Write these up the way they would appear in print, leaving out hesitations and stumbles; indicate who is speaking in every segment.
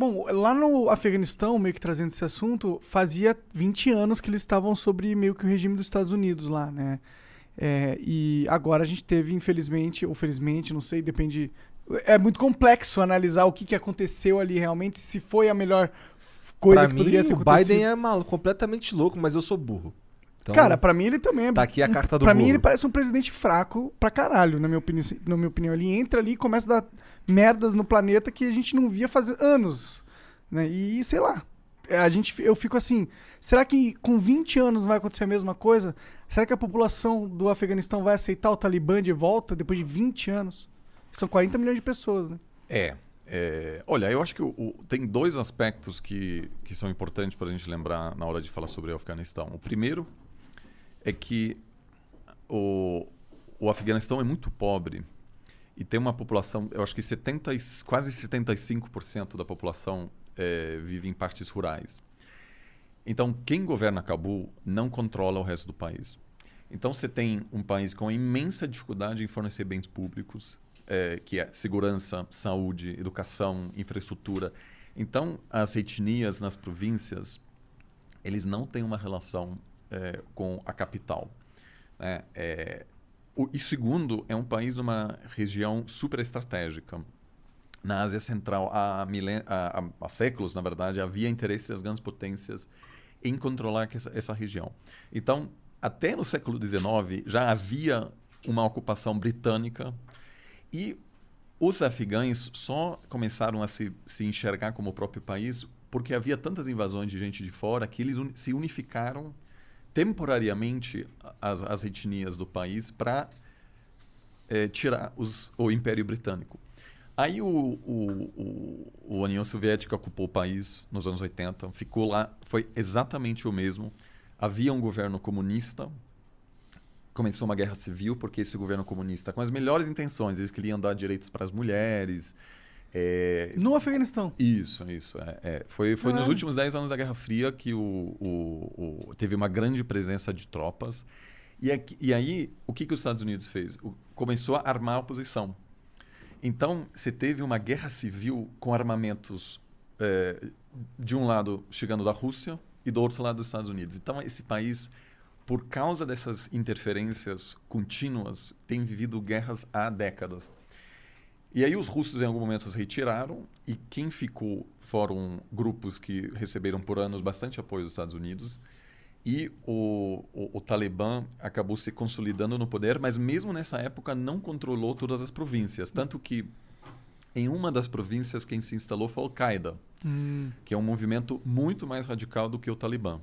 Speaker 1: Bom, lá no Afeganistão, meio que trazendo esse assunto, fazia 20 anos que eles estavam sobre meio que o regime dos Estados Unidos lá, né? E agora a gente teve, infelizmente, ou felizmente, não sei, depende. É muito complexo analisar o que, que aconteceu ali realmente, se foi a melhor coisa
Speaker 2: Pra
Speaker 1: que poderia
Speaker 2: mim,
Speaker 1: ter
Speaker 2: o Biden
Speaker 1: acontecido.
Speaker 2: é maluco, completamente louco, mas eu sou burro.
Speaker 1: Cara,
Speaker 2: Então,
Speaker 1: pra mim ele também é.
Speaker 2: tá aqui a carta do
Speaker 1: Pra mim ele
Speaker 2: burro.
Speaker 1: parece um presidente fraco pra caralho, na minha opinião. Ele entra ali e começa a dar merdas no planeta que a gente não via fazer anos, né? E sei lá. Eu fico assim, será que com 20 anos vai acontecer a mesma coisa? Será que a população do Afeganistão vai aceitar o Talibã de volta depois de 20 anos? São 40 milhões de pessoas, né?
Speaker 3: Olha, eu acho que tem dois aspectos que são importantes para a gente lembrar na hora de falar sobre o Afeganistão. O primeiro é que o Afeganistão é muito pobre e tem uma população, eu acho que quase 75% da população vive em partes rurais. Então, quem governa Cabul não controla o resto do país. Então, você tem um país com imensa dificuldade em fornecer bens públicos, que é segurança, saúde, educação, infraestrutura. Então, as etnias nas províncias, eles não têm uma relação com a capital, né? E segundo, é um país numa região super estratégica. Na Ásia Central, há séculos, na verdade, havia interesse das grandes potências em controlar essa região. Então, até no século XIX, já havia uma ocupação britânica e os afegães só começaram a se enxergar como o próprio país porque havia tantas invasões de gente de fora que eles se unificaram temporariamente as etnias do país para tirar o Império Britânico. Aí a União Soviética ocupou o país nos anos 80, ficou lá, foi exatamente o mesmo. Havia um governo comunista, começou uma guerra civil, porque esse governo comunista, com as melhores intenções, eles queriam dar direitos para as mulheres.
Speaker 1: No Afeganistão.
Speaker 3: Isso. Foi nos
Speaker 1: Caralho.
Speaker 3: últimos 10 anos da Guerra Fria que teve uma grande presença de tropas. E aí, o que os Estados Unidos fez? Começou a armar a oposição. Então, você teve uma guerra civil com armamentos de um lado chegando da Rússia e do outro lado dos Estados Unidos. Então, esse país, por causa dessas interferências contínuas, tem vivido guerras há décadas. E aí os russos, em algum momento, se retiraram e quem ficou foram grupos que receberam por anos bastante apoio dos Estados Unidos. E o Talibã acabou se consolidando no poder, mas mesmo nessa época não controlou todas as províncias. Tanto que em uma das províncias quem se instalou foi a Al-Qaeda, que é um movimento muito mais radical do que o Talibã.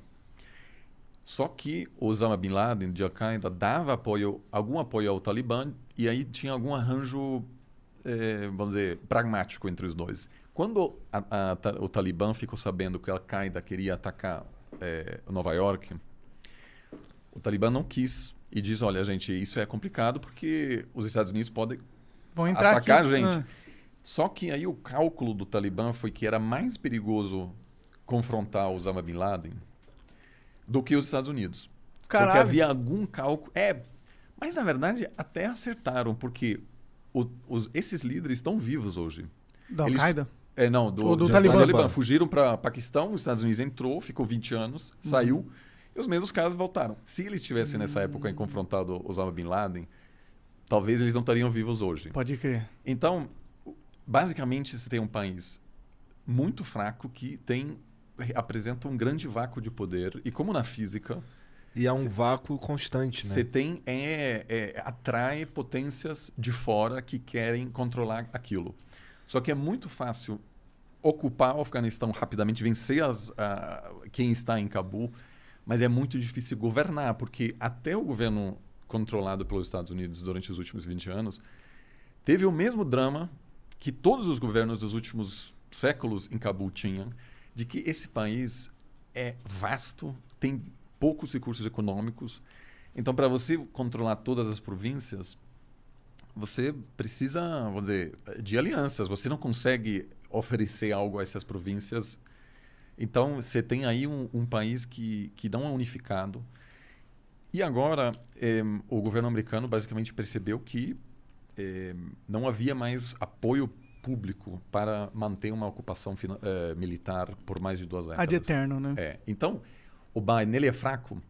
Speaker 3: Só que Osama Bin Laden, de Al-Qaeda, dava algum apoio ao Talibã e aí tinha algum arranjo, vamos dizer, pragmático entre os dois. Quando o Talibã ficou sabendo que a Al-Qaeda queria atacar Nova York, o Talibã não quis e diz, olha, gente, isso é complicado porque os Estados Unidos podem atacar a gente. Só que aí o cálculo do Talibã foi que era mais perigoso confrontar Osama Bin Laden do que os Estados Unidos.
Speaker 1: Caralho.
Speaker 3: Porque havia algum cálculo... mas na verdade até acertaram, porque esses líderes estão vivos hoje.
Speaker 1: Da Al-Qaeda?
Speaker 3: Não,
Speaker 1: do Talibã.
Speaker 3: Fugiram para Paquistão, os Estados Unidos entrou, ficou 20 anos, saiu, e os mesmos casos voltaram. Se eles tivessem nessa época confrontado Osama Bin Laden, talvez eles não estariam vivos hoje.
Speaker 1: Pode crer.
Speaker 3: Então, basicamente, você tem um país muito fraco que apresenta um grande vácuo de poder, e como na física...
Speaker 2: E é um vácuo constante, né?
Speaker 3: Você tem atrai potências de fora que querem controlar aquilo. Só que é muito fácil ocupar o Afeganistão rapidamente, vencer quem está em Cabul, mas é muito difícil governar, porque até o governo controlado pelos Estados Unidos durante os últimos 20 anos teve o mesmo drama que todos os governos dos últimos séculos em Cabul tinham, de que esse país é vasto, tem poucos recursos econômicos. Então, para você controlar todas as províncias, você precisa, vamos dizer, de alianças. Você não consegue oferecer algo a essas províncias. Então, você tem aí um país que não é unificado. E agora, o governo americano basicamente percebeu que não havia mais apoio público para manter uma ocupação militar por mais de 2 décadas.
Speaker 1: Ad eterno, né?
Speaker 3: Então, o Biden ele é fraco,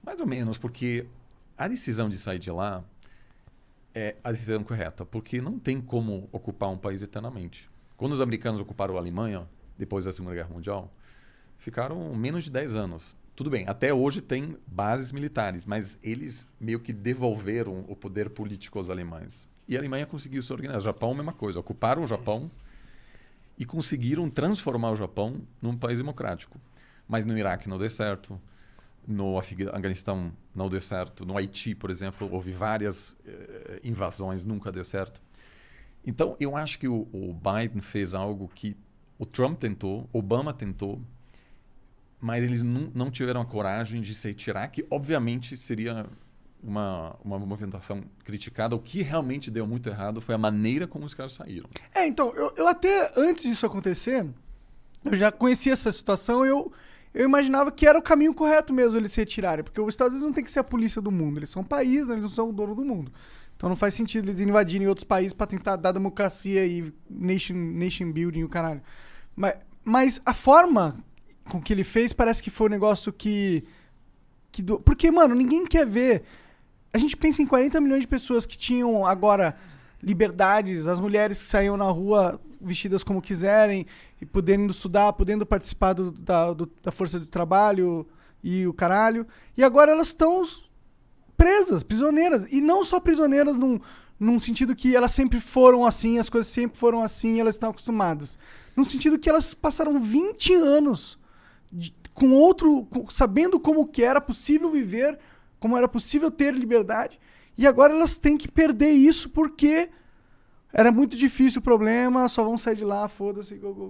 Speaker 3: mais ou menos, porque a decisão de sair de lá é a decisão correta, porque não tem como ocupar um país eternamente. Quando os americanos ocuparam a Alemanha, depois da Segunda Guerra Mundial, ficaram menos de 10 anos. Tudo bem, até hoje tem bases militares, mas eles meio que devolveram o poder político aos alemães. E a Alemanha conseguiu se organizar. O Japão, a mesma coisa. Ocuparam o Japão e conseguiram transformar o Japão num país democrático. Mas no Iraque não deu certo, no Afeganistão não deu certo, no Haiti, por exemplo, houve várias invasões, nunca deu certo. Então, eu acho que o Biden fez algo que o Trump tentou, Obama tentou, mas eles não tiveram a coragem de se retirar, que obviamente seria uma movimentação criticada. O que realmente deu muito errado foi a maneira como os caras saíram.
Speaker 1: Então, eu até, antes disso acontecer, eu já conhecia essa situação e eu imaginava que era o caminho correto mesmo eles se retirarem, porque os Estados Unidos não tem que ser a polícia do mundo, eles são um país, né? Eles não são o dono do mundo. Então não faz sentido eles invadirem outros países para tentar dar democracia e nation building e o caralho. Mas a forma com que ele fez parece que foi um negócio porque, mano, ninguém quer ver. A gente pensa em 40 milhões de pessoas que tinham agora liberdades, as mulheres que saíam na rua vestidas como quiserem, e podendo estudar, podendo participar da força do trabalho e o caralho. E agora elas estão presas, prisioneiras. E não só prisioneiras num sentido que elas sempre foram assim, as coisas sempre foram assim e elas estão acostumadas. Num sentido que elas passaram 20 anos sabendo como que era possível viver, como era possível ter liberdade, e agora elas têm que perder isso porque era muito difícil o problema, só vão sair de lá, foda-se, go.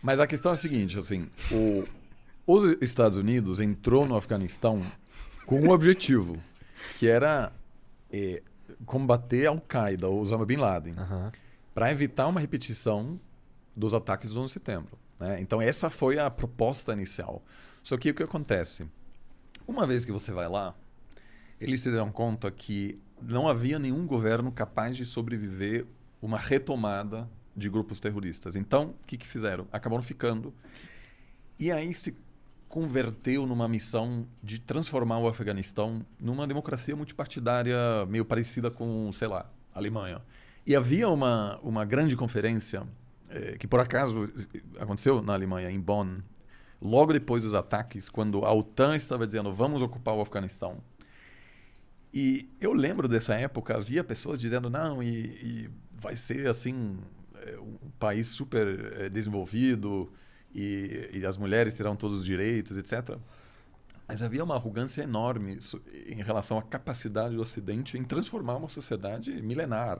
Speaker 3: Mas a questão é a seguinte, assim, os Estados Unidos entrou no Afeganistão com um objetivo, que era combater a Al-Qaeda, ou Osama Bin Laden, para evitar uma repetição dos ataques do 11 de setembro. Né? Então essa foi a proposta inicial. Só que o que acontece? Uma vez que você vai lá, eles se deram conta que não havia nenhum governo capaz de sobreviver uma retomada de grupos terroristas. Então, o que fizeram? Acabaram ficando. E aí se converteu numa missão de transformar o Afeganistão numa democracia multipartidária meio parecida com, sei lá, a Alemanha. E havia uma grande conferência que por acaso aconteceu na Alemanha, em Bonn, logo depois dos ataques, quando a OTAN estava dizendo vamos ocupar o Afeganistão. E eu lembro dessa época, havia pessoas dizendo não, e vai ser assim um país super desenvolvido e as mulheres terão todos os direitos, etc. Mas havia uma arrogância enorme em relação à capacidade do Ocidente em transformar uma sociedade milenar.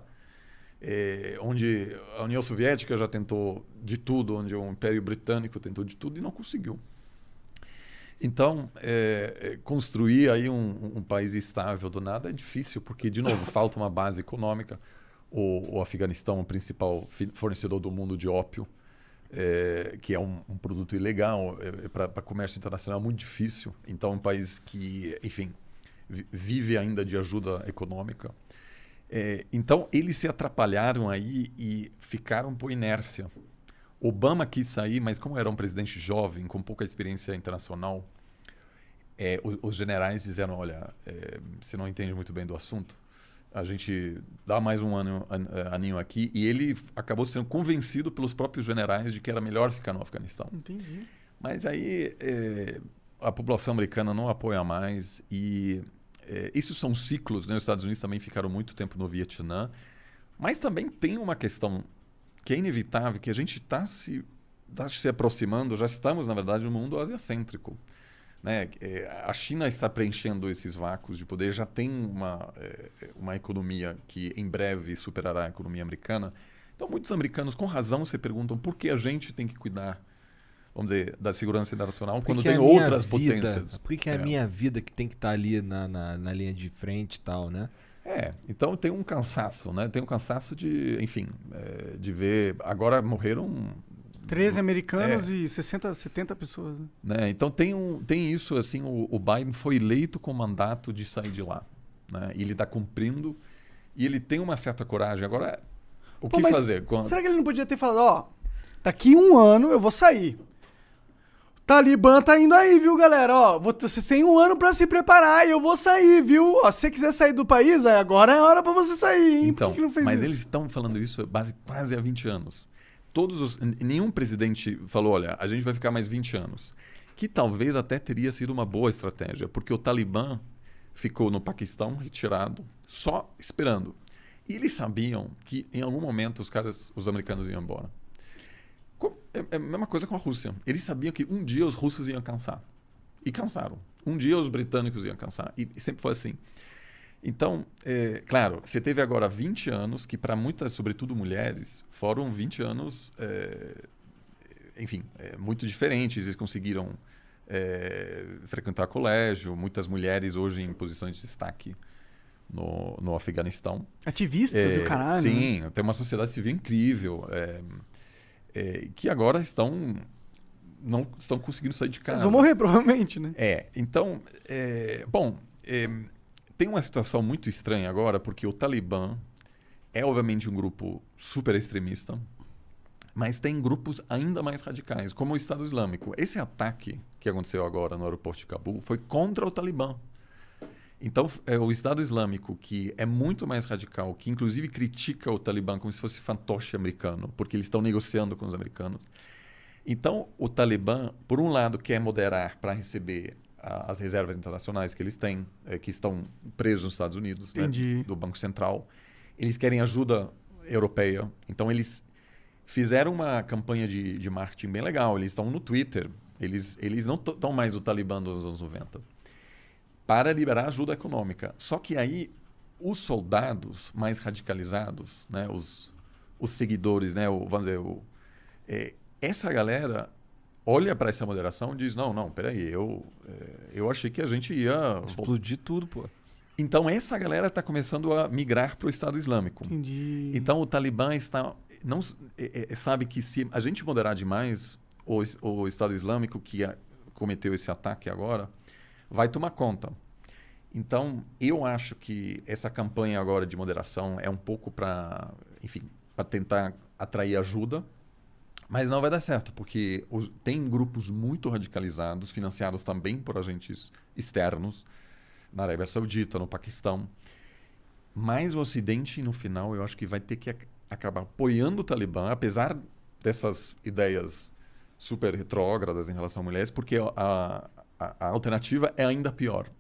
Speaker 3: Onde a União Soviética já tentou de tudo, onde o Império Britânico tentou de tudo e não conseguiu. Então, construir aí um país estável do nada é difícil, porque, de novo, falta uma base econômica. O Afeganistão é o principal fornecedor do mundo de ópio, que é um produto ilegal, para comércio internacional muito difícil. Então, é um país que, enfim, vive ainda de ajuda econômica. Então, eles se atrapalharam aí e ficaram por inércia. Obama quis sair, mas como era um presidente jovem, com pouca experiência internacional, os generais disseram, olha, você não entende muito bem do assunto, a gente dá mais um aninho aqui, e ele acabou sendo convencido pelos próprios generais de que era melhor ficar no Afeganistão.
Speaker 1: Entendi.
Speaker 3: Mas aí a população americana não apoia mais e... Isso são ciclos, né? Os Estados Unidos também ficaram muito tempo no Vietnã, mas também tem uma questão que é inevitável, que a gente está se aproximando, já estamos, na verdade, no mundo asiacêntrico. Né? A China está preenchendo esses vácuos de poder, já tem uma economia que em breve superará a economia americana. Então, muitos americanos, com razão, se perguntam por que a gente tem que cuidar, vamos dizer, da segurança internacional quando tem outras potências.
Speaker 2: Por que é a minha vida que tem que estar ali na linha de frente e tal, né?
Speaker 3: Então tem um cansaço, né? Tem um cansaço de, enfim, de ver... Agora morreram...
Speaker 1: 13 americanos e 60, 70 pessoas.
Speaker 3: Né? Então tem isso, assim, o Biden foi eleito com o mandato de sair de lá. Né? E ele está cumprindo e ele tem uma certa coragem. Agora, O
Speaker 1: Pô,
Speaker 3: que
Speaker 1: mas
Speaker 3: fazer?
Speaker 1: Será que ele não podia ter falado, ó, daqui 1 ano eu vou sair. Talibã tá indo aí, viu, galera? Ó, vocês têm 1 ano pra se preparar e eu vou sair, viu? Ó, se você quiser sair do país, aí agora é a hora pra você sair, hein?
Speaker 3: Então,
Speaker 1: Por que não fez
Speaker 3: mas
Speaker 1: isso?
Speaker 3: eles estão falando isso quase há 20 anos. Nenhum presidente falou, olha, a gente vai ficar mais 20 anos. Que talvez até teria sido uma boa estratégia, porque o Talibã ficou no Paquistão retirado, só esperando. E eles sabiam que em algum momento os americanos iam embora. É a mesma coisa com a Rússia. Eles sabiam que um dia os russos iam cansar. E cansaram. Um dia os britânicos iam cansar. E sempre foi assim. Então, claro, você teve agora 20 anos que para muitas, sobretudo mulheres, foram 20 anos, enfim, muito diferentes. Eles conseguiram frequentar colégio. Muitas mulheres hoje em posições de destaque no Afeganistão.
Speaker 1: Ativistas e o caralho.
Speaker 3: Sim,
Speaker 1: né?
Speaker 3: tem uma sociedade civil incrível. Que agora não estão conseguindo sair de casa.
Speaker 1: Eles vão morrer, provavelmente, né?
Speaker 3: Então, tem uma situação muito estranha agora, porque o Talibã é obviamente um grupo super extremista, mas tem grupos ainda mais radicais, como o Estado Islâmico. Esse ataque que aconteceu agora no aeroporto de Cabul foi contra o Talibã. Então, o Estado Islâmico, que é muito mais radical, que inclusive critica o Talibã como se fosse fantoche americano, porque eles estão negociando com os americanos. Então, o Talibã, por um lado, quer moderar para receber as reservas internacionais que eles têm, que estão presos nos Estados Unidos, né, do Banco Central. Eles querem ajuda europeia. Então, eles fizeram uma campanha de marketing bem legal. Eles estão no Twitter. Eles não estão mais o Talibã dos anos 90. Para liberar ajuda econômica. Só que aí, os soldados mais radicalizados, né, os seguidores, né, vamos dizer, essa galera olha para essa moderação e diz, não, peraí, eu achei que a gente ia
Speaker 2: explodir tudo, pô.
Speaker 3: Então, essa galera está começando a migrar para o Estado Islâmico.
Speaker 1: Entendi.
Speaker 3: Então, o Talibã sabe que se a gente moderar demais, o Estado Islâmico, que cometeu esse ataque agora, vai tomar conta. Então, eu acho que essa campanha agora de moderação é um pouco para tentar atrair ajuda, mas não vai dar certo, porque tem grupos muito radicalizados, financiados também por agentes externos, na Arábia Saudita, no Paquistão. Mas o Ocidente, no final, eu acho que vai ter que acabar apoiando o Talibã, apesar dessas ideias super retrógradas em relação a mulheres, porque a alternativa é ainda pior,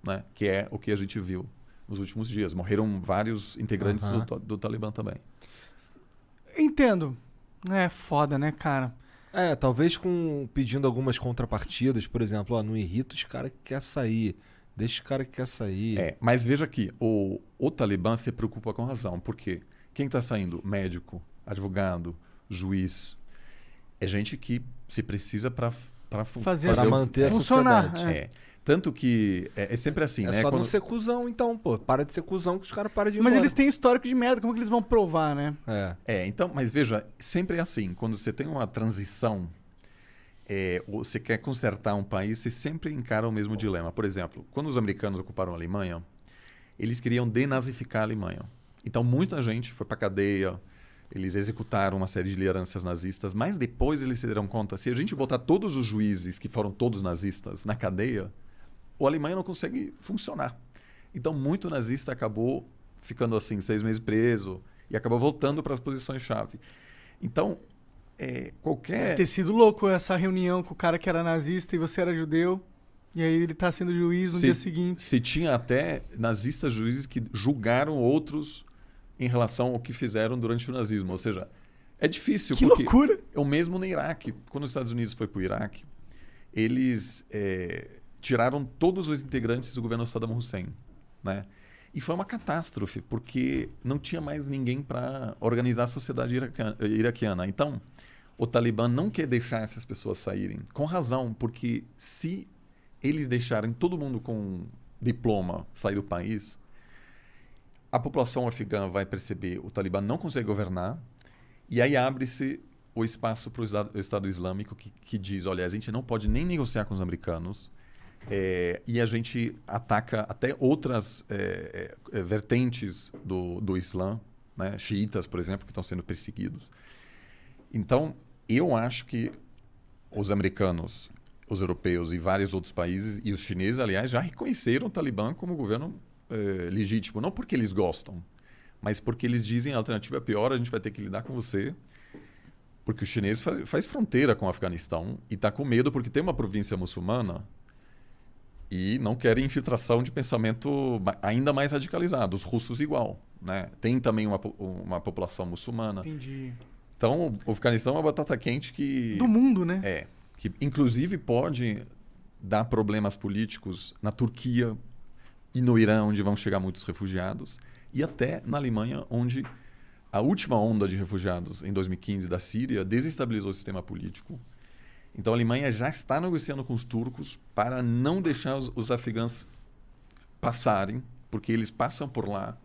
Speaker 3: né? Que é o que a gente viu nos últimos dias. Morreram vários integrantes do Talibã também.
Speaker 1: Entendo. É foda, né, cara?
Speaker 2: Talvez pedindo algumas contrapartidas, por exemplo, não irrita os caras que querem sair. Deixa o cara que quer sair.
Speaker 3: Mas veja aqui, o Talibã se preocupa com razão. Por quê? Quem está saindo? Médico, advogado, juiz. É gente que se precisa para
Speaker 2: manter a sociedade.
Speaker 3: Tanto que é sempre assim, né?
Speaker 2: Só não ser cuzão, então, pô. Para de ser cuzão que os caras param de ir
Speaker 1: Mas
Speaker 2: embora.
Speaker 1: eles têm histórico de merda, como que eles vão provar, né?
Speaker 3: Então, mas veja, sempre é assim. Quando você tem uma transição, você quer consertar um país, você sempre encara o mesmo dilema. Por exemplo, quando os americanos ocuparam a Alemanha, eles queriam denazificar a Alemanha. Então, muita gente foi para cadeia, eles executaram uma série de lideranças nazistas, mas depois eles se deram conta, se a gente botar todos os juízes que foram todos nazistas na cadeia, a Alemanha não consegue funcionar. Então, muito nazista acabou ficando assim 6 meses preso e acabou voltando para as posições-chave. Então,
Speaker 1: Deve ter sido louco essa reunião com o cara que era nazista e você era judeu. E aí ele tá sendo juiz no dia seguinte.
Speaker 3: Se tinha até nazistas juízes que julgaram outros em relação ao que fizeram durante o nazismo. Ou seja, é difícil.
Speaker 1: Que
Speaker 3: porque
Speaker 1: loucura!
Speaker 3: é o mesmo no Iraque. Quando os Estados Unidos foi para o Iraque, eles tiraram todos os integrantes do governo Saddam Hussein, né? E foi uma catástrofe, porque não tinha mais ninguém para organizar a sociedade iraquiana. Então, o Talibã não quer deixar essas pessoas saírem, com razão, porque se eles deixarem todo mundo com diploma sair do país, a população afegã vai perceber que o Talibã não consegue governar, e aí abre-se o espaço para o Estado Islâmico que diz, olha, a gente não pode nem negociar com os americanos, e a gente ataca até outras vertentes do Islã, né? Xiitas, por exemplo, que estão sendo perseguidos. Então, eu acho que os americanos, os europeus e vários outros países, e os chineses, aliás, já reconheceram o Talibã como governo legítimo. Não porque eles gostam, mas porque eles dizem a alternativa é pior, a gente vai ter que lidar com você. Porque o chinês faz fronteira com o Afeganistão e está com medo porque tem uma província muçulmana e não querem infiltração de pensamento ainda mais radicalizado. Os russos igual, né? Tem também uma população muçulmana.
Speaker 1: Entendi.
Speaker 3: Então, o Afeganistão é uma batata quente que...
Speaker 1: Do mundo, né?
Speaker 3: Que inclusive pode dar problemas políticos na Turquia e no Irã, onde vão chegar muitos refugiados, e até na Alemanha, onde a última onda de refugiados em 2015 da Síria desestabilizou o sistema político. Então a Alemanha já está negociando com os turcos para não deixar os afegãos passarem, porque eles passam por lá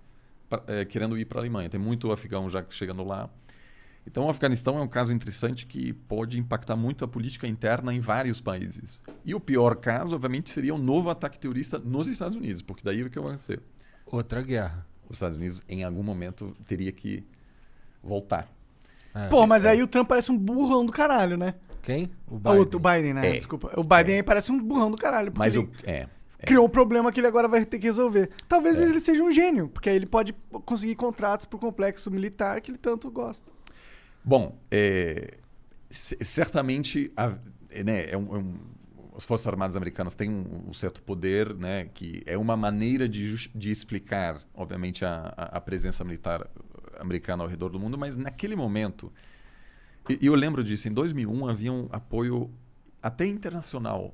Speaker 3: querendo ir para a Alemanha. Tem muito afegão já chegando lá. Então o Afeganistão é um caso interessante que pode impactar muito a política interna em vários países. E o pior caso, obviamente, seria um novo ataque terrorista nos Estados Unidos, porque daí o que vai acontecer?
Speaker 2: Outra guerra.
Speaker 3: Os Estados Unidos, em algum momento, teria que voltar.
Speaker 1: Pô, mas aí o Trump parece um burrão do caralho, né?
Speaker 2: Quem?
Speaker 1: O Biden, né? Desculpa. O Biden aí parece um burrão do caralho.
Speaker 3: Mas
Speaker 1: ele criou um problema que ele agora vai ter que resolver. Talvez ele seja um gênio, porque aí ele pode conseguir contratos pro complexo militar que ele tanto gosta.
Speaker 3: Bom, certamente as Forças Armadas Americanas têm um certo poder, né, que é uma maneira de explicar, obviamente, a presença militar americana ao redor do mundo, mas naquele momento, e eu lembro disso, em 2001 havia um apoio até internacional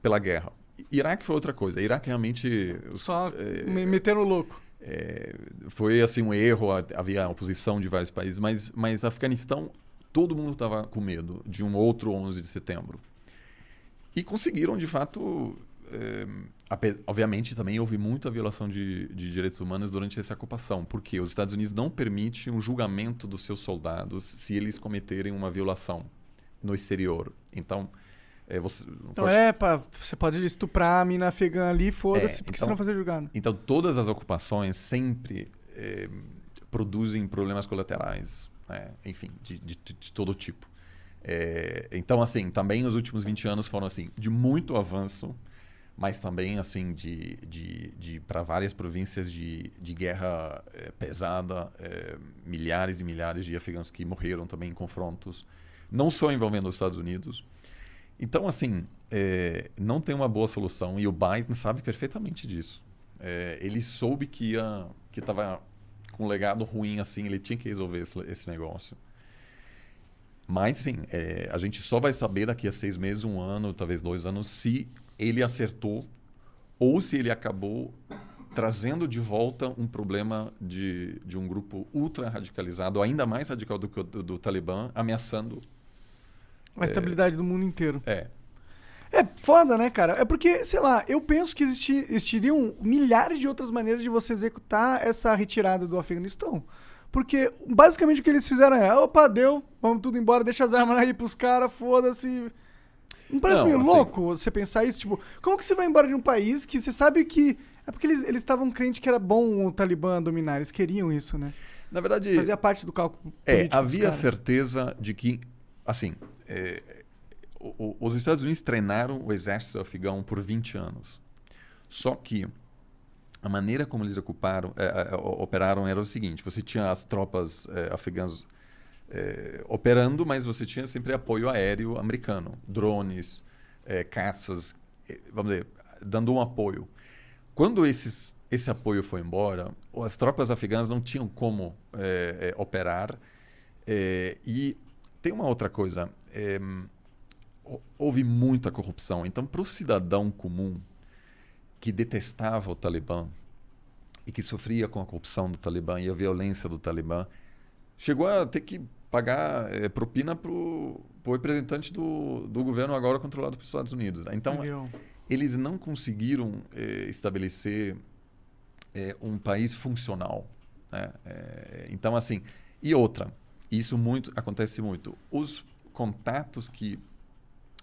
Speaker 3: pela guerra. Iraque foi outra coisa. Iraque realmente...
Speaker 1: Só metendo louco.
Speaker 3: Foi assim um erro, havia oposição de vários países, mas Afeganistão, todo mundo estava com medo de um outro 11 de setembro. E conseguiram, de fato... obviamente, também houve muita violação de direitos humanos durante essa ocupação, porque os Estados Unidos não permitem um julgamento dos seus soldados se eles cometerem uma violação no exterior. Então...
Speaker 1: você pode estuprar a mina afegã ali, foda-se, porque você não vai fazer julgado.
Speaker 3: Então, todas as ocupações sempre produzem problemas colaterais, né? Enfim, de todo tipo. Então, assim, também os últimos 20 anos foram assim, de muito avanço, mas também assim para várias províncias de guerra pesada, milhares e milhares de afegãos que morreram também em confrontos, não só envolvendo os Estados Unidos. Então, assim, não tem uma boa solução e o Biden sabe perfeitamente disso. Ele soube que estava com um legado ruim, assim, ele tinha que resolver esse negócio. Mas, sim, a gente só vai saber daqui a 6 meses, 1 ano, talvez 2 anos, se ele acertou ou se ele acabou trazendo de volta um problema de um grupo ultra radicalizado, ainda mais radical do que o do Talibã, ameaçando
Speaker 1: a estabilidade do mundo inteiro.
Speaker 3: É
Speaker 1: foda, né, cara? É porque, sei lá, eu penso que existiriam milhares de outras maneiras de você executar essa retirada do Afeganistão. Porque, basicamente, o que eles fizeram opa, deu, vamos tudo embora, deixa as armas aí pros caras, foda-se. Não parece meio louco você pensar isso? Tipo, como que você vai embora de um país que você sabe que... É porque eles estavam crentes que era bom o Talibã dominar, eles queriam isso, né?
Speaker 3: Na verdade...
Speaker 1: Fazia parte do cálculo político
Speaker 3: havia certeza de que, assim... os Estados Unidos treinaram o exército afegão por 20 anos. Só que a maneira como eles operaram era o seguinte: você tinha as tropas afegãs operando, mas você tinha sempre apoio aéreo americano, drones, caças, vamos dizer, dando um apoio. Quando esse apoio foi embora, as tropas afegãs não tinham como operar. E tem uma outra coisa. Houve muita corrupção. Então, para o cidadão comum que detestava o Talibã e que sofria com a corrupção do Talibã e a violência do Talibã, chegou a ter que pagar propina para o representante do governo agora controlado pelos Estados Unidos. Então, eles não conseguiram estabelecer um país funcional, né? Então, assim... E outra, isso acontece muito. Os contatos que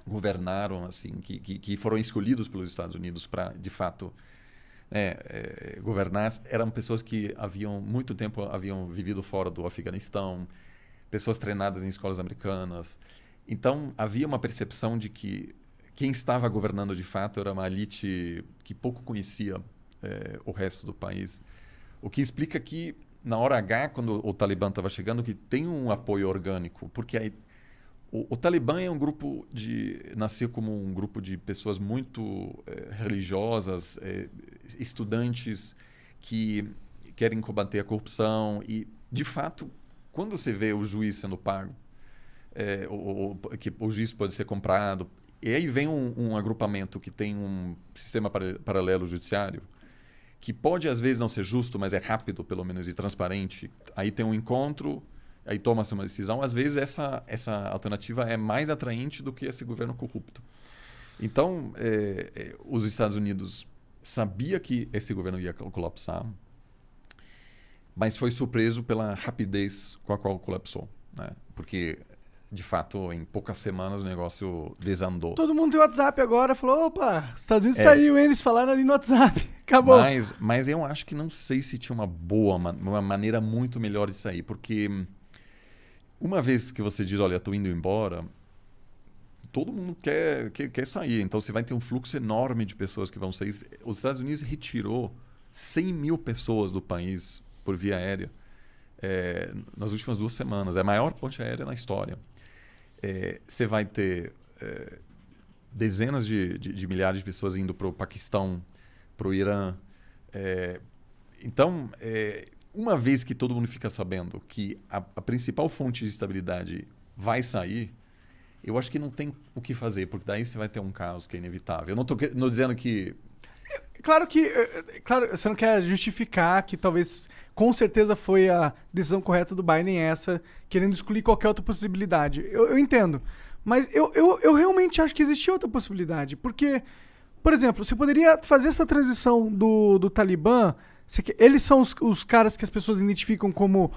Speaker 3: governaram, assim, que foram escolhidos pelos Estados Unidos para, de fato, governar, eram pessoas que muito tempo haviam vivido fora do Afeganistão, pessoas treinadas em escolas americanas. Então, havia uma percepção de que quem estava governando de fato era uma elite que pouco conhecia o resto do país. O que explica que, na hora H, quando o Talibã estava chegando, que tem um apoio orgânico, porque aí, o Talibã é um grupo nasceu como um grupo de pessoas muito religiosas, estudantes que querem combater a corrupção e, de fato, quando você vê o juiz sendo pago, que o juiz pode ser comprado, e aí vem um agrupamento que tem um sistema paralelo judiciário, que pode às vezes não ser justo, mas é rápido pelo menos e transparente. Aí tem um encontro, aí toma-se uma decisão. Às vezes essa alternativa é mais atraente do que esse governo corrupto. Então, os Estados Unidos sabia que esse governo ia colapsar, mas foi surpreso pela rapidez com a qual colapsou, né? Porque, de fato, em poucas semanas o negócio desandou.
Speaker 1: Todo mundo tem WhatsApp agora, falou, opa, os Estados Unidos saiu, hein? Eles falaram ali no WhatsApp, acabou.
Speaker 3: Mas eu acho que não sei se tinha uma maneira muito melhor de sair, porque uma vez que você diz, olha, estou indo embora, todo mundo quer sair. Então você vai ter um fluxo enorme de pessoas que vão sair. Os Estados Unidos retirou 100 mil pessoas do país por via aérea nas últimas 2 semanas. É a maior ponte aérea na história. Você vai ter dezenas de milhares de pessoas indo para o Paquistão, para o Irã. Então, uma vez que todo mundo fica sabendo que a principal fonte de estabilidade vai sair, eu acho que não tem o que fazer, porque daí você vai ter um caos que é inevitável. Eu não estou dizendo que...
Speaker 1: Claro, você não quer justificar que talvez, com certeza foi a decisão correta do Biden essa, querendo excluir qualquer outra possibilidade. Eu entendo. Mas eu realmente acho que existia outra possibilidade. Porque, por exemplo, você poderia fazer essa transição do Talibã. Eles são os caras que as pessoas identificam como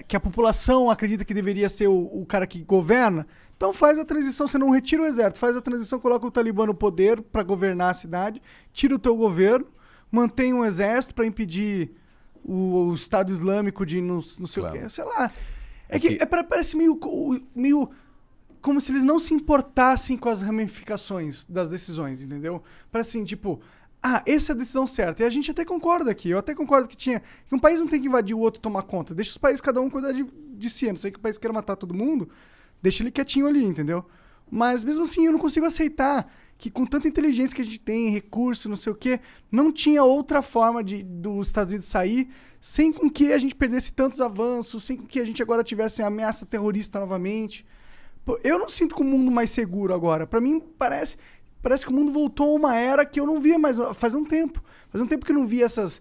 Speaker 1: que a população acredita que deveria ser o cara que governa. Então faz a transição, você não retira o exército, faz a transição, coloca o Talibã no poder para governar a cidade, tira o teu governo, mantém um exército para impedir o Estado Islâmico de não sei o quê, sei lá. Parece meio como se eles não se importassem com as ramificações das decisões, entendeu? Parece assim, tipo, essa é a decisão certa. E a gente até concorda aqui, eu até concordo que um país não tem que invadir o outro e tomar conta. Deixa os países, cada um cuidar de si. A não sei que o país queira matar todo mundo, deixa ele quietinho ali, entendeu? Mas mesmo assim eu não consigo aceitar que com tanta inteligência que a gente tem, recurso, não sei o quê, não tinha outra forma dos Estados Unidos sair sem com que a gente perdesse tantos avanços, sem com que a gente agora tivesse ameaça terrorista novamente. Pô, eu não sinto com o mundo mais seguro agora. Pra mim parece que o mundo voltou a uma era que eu não via mais faz um tempo. Faz um tempo que eu não via essas...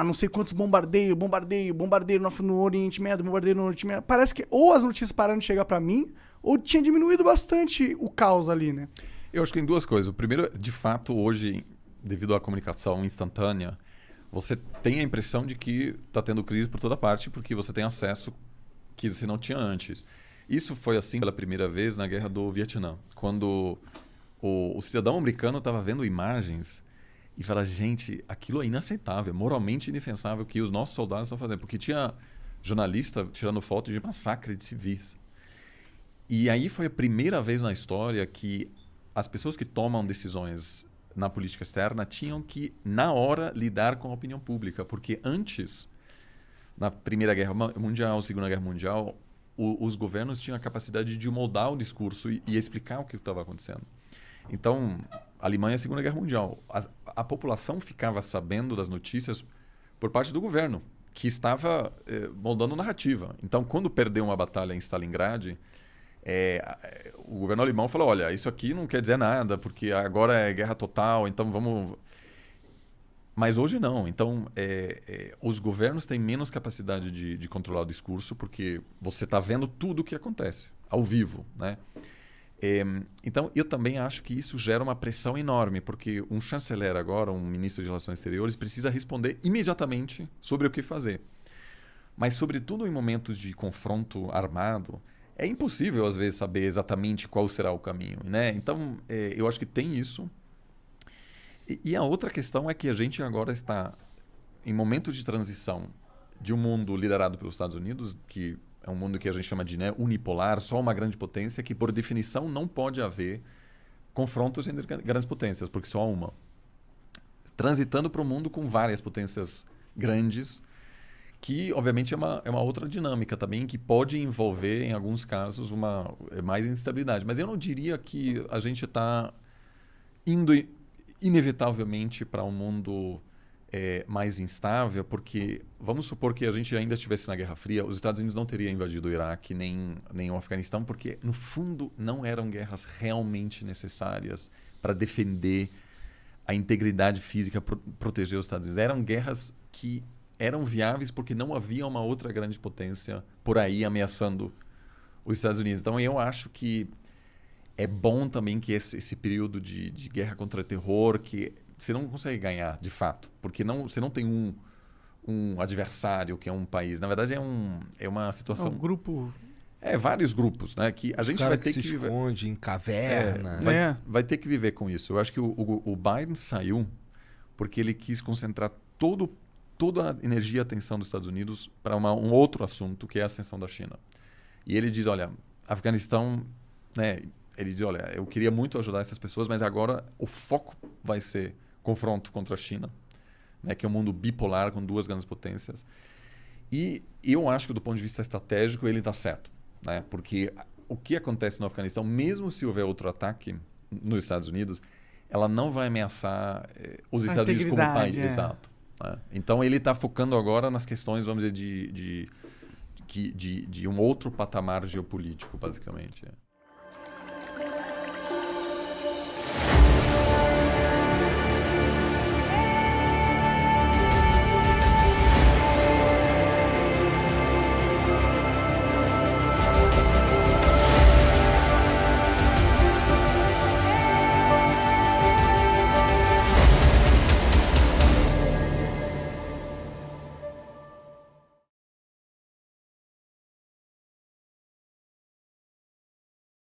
Speaker 1: não sei quantos bombardeio no Oriente Médio, bombardeio no Oriente Médio. Parece que ou as notícias pararam de chegar pra mim, ou tinha diminuído bastante o caos ali, né?
Speaker 3: Eu acho que tem 2 coisas. O primeiro, de fato, hoje, devido à comunicação instantânea, você tem a impressão de que está tendo crise por toda parte, porque você tem acesso que você não tinha antes. Isso foi assim pela primeira vez na Guerra do Vietnã, quando o cidadão americano estava vendo imagens e fala, gente, aquilo é inaceitável, moralmente indefensável que os nossos soldados estão fazendo. Porque tinha jornalista tirando foto de massacre de civis. E aí foi a primeira vez na história que as pessoas que tomam decisões na política externa tinham que, na hora, lidar com a opinião pública. Porque antes, na Primeira Guerra Mundial, Segunda Guerra Mundial, os governos tinham a capacidade de moldar o discurso e explicar o que estava acontecendo. Então, a Alemanha, Segunda Guerra Mundial, a população ficava sabendo das notícias por parte do governo, que estava moldando narrativa. Então, quando perdeu uma batalha em Stalingrad, o governo alemão falou, olha, isso aqui não quer dizer nada, porque agora é guerra total, então vamos... Mas hoje não. Então, os governos têm menos capacidade de controlar o discurso, porque você está vendo tudo o que acontece, ao vivo, né? Então, eu também acho que isso gera uma pressão enorme, porque um chanceler agora, um ministro de Relações Exteriores, precisa responder imediatamente sobre o que fazer. Mas, sobretudo em momentos de confronto armado, é impossível, às vezes, saber exatamente qual será o caminho, né? Então, eu acho que tem isso. E a outra questão é que a gente agora está em momento de transição de um mundo liderado pelos Estados Unidos, que é um mundo que a gente chama de, né, unipolar, só uma grande potência, que por definição não pode haver confrontos entre grandes potências, porque só há uma. Transitando para um mundo com várias potências grandes, que obviamente é uma outra dinâmica também, que pode envolver, em alguns casos, mais instabilidade. Mas eu não diria que a gente está indo inevitavelmente para um mundo mais instável, porque vamos supor que a gente ainda estivesse na Guerra Fria, os Estados Unidos não teriam invadido o Iraque nem o Afeganistão, porque no fundo não eram guerras realmente necessárias para defender a integridade física, proteger os Estados Unidos. Eram guerras que eram viáveis porque não havia uma outra grande potência por aí ameaçando os Estados Unidos. Então eu acho que é bom também que esse período de guerra contra o terror, que você não consegue ganhar, de fato, porque você não tem um adversário que é um país. Na verdade, é uma situação...
Speaker 1: Um grupo...
Speaker 3: vários grupos, né? Que a gente vai ter que viver...
Speaker 2: esconde em caverna.
Speaker 3: Vai ter que viver com isso. Eu acho que o Biden saiu porque ele quis concentrar toda a energia e atenção dos Estados Unidos para um outro assunto, que é a ascensão da China. E ele diz, olha, Afeganistão... né? Ele diz, olha, eu queria muito ajudar essas pessoas, mas agora o foco vai ser confronto contra a China, né, que é um mundo bipolar com duas grandes potências. E eu acho que do ponto de vista estratégico ele está certo, né, porque o que acontece no Afeganistão, mesmo se houver outro ataque nos Estados Unidos, ela não vai ameaçar os Estados Unidos como país. Exato. Né? Então ele está focando agora nas questões, vamos dizer, de um outro patamar geopolítico, basicamente.